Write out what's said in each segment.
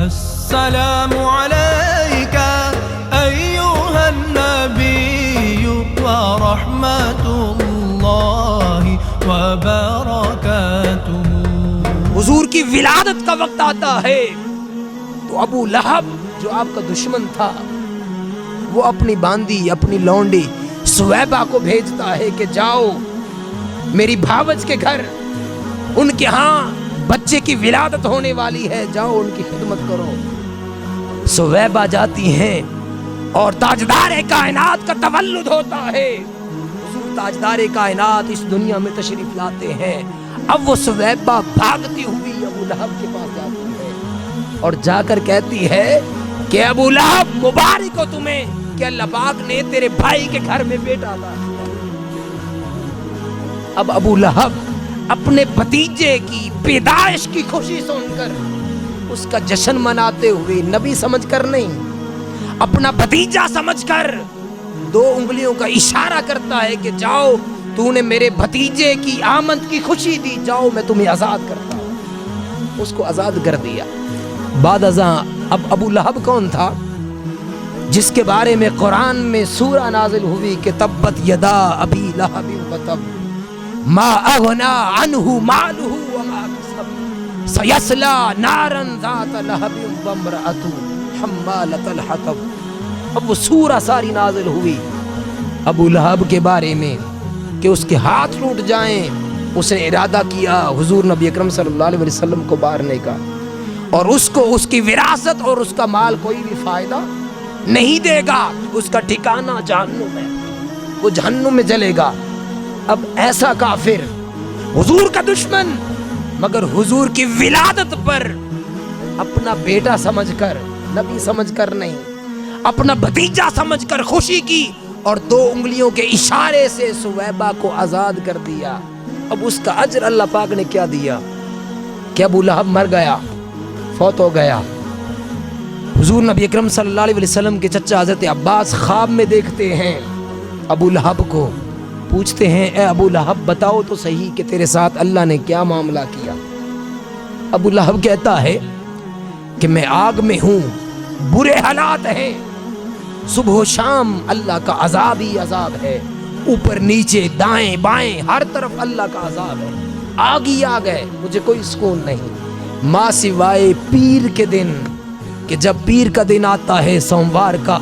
السلام عليك أيها النبي ورحمة الله وبركاته. حضور کی ولادت کا وقت آتا ہے تو ابو لہب جو آپ کا دشمن تھا وہ اپنی باندی اپنی لونڈی سویبہ کو بھیجتا ہے کہ جاؤ میری بھاوج کے گھر، ان کے ہاں بچے کی ولادت ہونے والی ہے، جاؤ ان کی خدمت کرو. سویبہ جاتی ہیں اور تاجدار کائنات کا تولد ہوتا ہے. حضور تاجدار کائنات اس دنیا میں تشریف لاتے ہیں. اب وہ سویبہ بھاگتی ہوئی ابو لہب کے پاس جاتی ہے اور جا کر کہتی ہے کہ ابو لہب مبارک ہو تمہیں کہ اللہ پاک نے تیرے بھائی کے گھر میں بیٹا عطا کیا. اب ابو لہب اپنے بھتیجے کی پیدائش کی خوشی سن کر اس کا جشن مناتے ہوئے، نبی سمجھ کر نہیں، اپنا بھتیجا سمجھ کر 2 انگلیوں کا اشارہ کرتا ہے کہ جاؤ تو نے میرے بھتیجے کی آمد کی خوشی دی، جاؤ میں تمہیں آزاد کرتا ہوں. اس کو آزاد کر دیا. بعد ازاں اب ابو لہب کون تھا؟ جس کے بارے میں قرآن میں سورہ نازل ہوئی کہ تبت یدا ابی لہب وتب ما اغنا عنہ مالہ وما کسب سیصلی نارا ذات لہب وامرأتہ حمالۃ الحطب. اب وہ سورہ ساری نازل ہوئی ابو لہب کے بارے میں کہ اس کے ہاتھ ٹوٹ جائیں. اس نے ارادہ کیا حضور نبی اکرم صلی اللہ علیہ وسلم کو مارنے کا، اور اس کو اس کی وراثت اور اس کا مال کوئی بھی فائدہ نہیں دے گا. اس کا ٹھکانہ جہنم ہے، وہ جہنم میں جلے گا. اب ایسا کافر حضور کا دشمن مگر حضور کی ولادت پر اپنا بیٹا سمجھ کر، نبی سمجھ کر نہیں، اپنا بھتیجا سمجھ کر خوشی کی اور 2 انگلیوں کے اشارے سے سویبہ کو آزاد کر دیا. اب اس کا اجر اللہ پاک نے کیا دیا کہ ابو لہب مر گیا، فوت ہو گیا. حضور نبی اکرم صلی اللہ علیہ وسلم کے چچا حضرت عباس خواب میں دیکھتے ہیں ابو لہب کو، پوچھتے ہیں اے ابو لہب بتاؤ تو صحیح کہ تیرے ساتھ اللہ نے کیا معاملہ کیا. ابو لہب کہتا ہے کہ میں آگ میں ہوں، برے حالات ہیں، صبح و شام اللہ کا عذاب ہی عذاب ہے، اوپر نیچے دائیں بائیں ہر طرف اللہ کا عذاب ہے، آگ ہی آگ ہے، مجھے کوئی سکون نہیں ماں سوائے پیر کے دن، کہ جب پیر کا دن آتا ہے سوموار کا،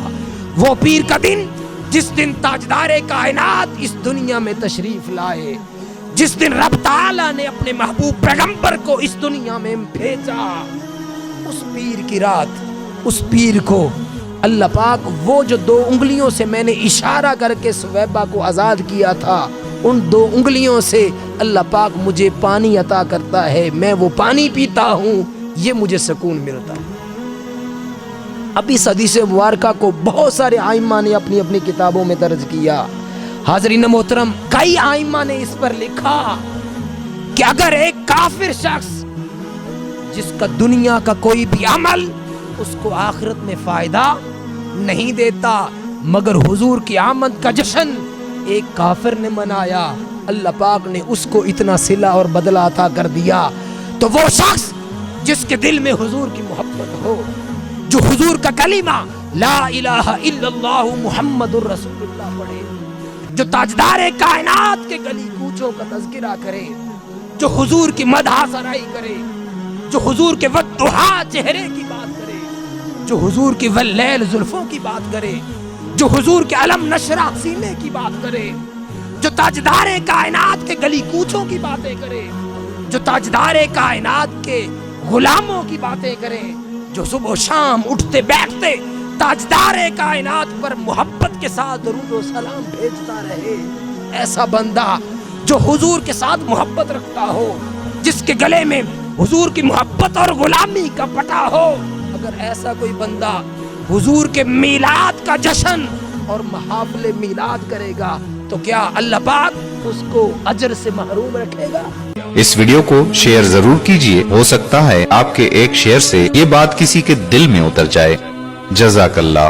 وہ پیر کا دن جس دن تاجدار کائنات اس دنیا میں تشریف لائے، جس دن رب تعالیٰ نے اپنے محبوب پیغمبر کو اس دنیا میں بھیجا، اس پیر کی رات، اس پیر کو اللہ پاک وہ جو 2 انگلیوں سے میں نے اشارہ کر کے سویبہ کو آزاد کیا تھا، ان 2 انگلیوں سے اللہ پاک مجھے پانی عطا کرتا ہے، میں وہ پانی پیتا ہوں، یہ مجھے سکون ملتا ہے. اب اس حدیث مبارکہ کو بہت سارے ائمہ نے اپنی اپنی کتابوں میں درج کیا. حاضرین محترم، کئی ائمہ نے اس پر لکھا کہ اگر ایک کافر شخص جس کا دنیا کا کوئی بھی عمل اس کو آخرت میں فائدہ نہیں دیتا، مگر حضور کی آمد کا جشن ایک کافر نے منایا، اللہ پاک نے اس کو اتنا صلہ اور بدلہ عطا کر دیا. تو وہ شخص جس کے دل میں حضور کی محبت ہو، جو حضور کا کلمہ لا الہ الا اللہ محمد الرسول اللہ پڑھے، جو تاجدار کائنات کے گلی کوچوں کا تذکرہ کرے، جو حضور کی مدح سرائی کرے، جو حضور کے والضحیٰ چہرے کی بات کرے، جو حضور کی واللیل زلفوں کی بات کرے، جو حضور کے علم نشرہ سینے کی بات کرے، جو تاجدار کائنات کے گلی کوچوں کی باتیں کرے، جو تاجدار کائنات کے غلاموں کی باتیں کرے، جو صبح و شام اٹھتے بیٹھتے تاجدار کائنات پر محبت کے ساتھ درود و سلام بھیجتا رہے، ایسا بندہ جو حضور کے ساتھ محبت رکھتا ہو، جس کے گلے میں حضور کی محبت اور غلامی کا پٹا ہو، اگر ایسا کوئی بندہ حضور کے میلاد کا جشن اور محافل میلاد کرے گا تو کیا اللہ پاک اس کو اجر سے محروم رکھے گا؟ اس ویڈیو کو شیئر ضرور کیجئے، ہو سکتا ہے آپ کے ایک شیئر سے یہ بات کسی کے دل میں اتر جائے. جزاک اللہ.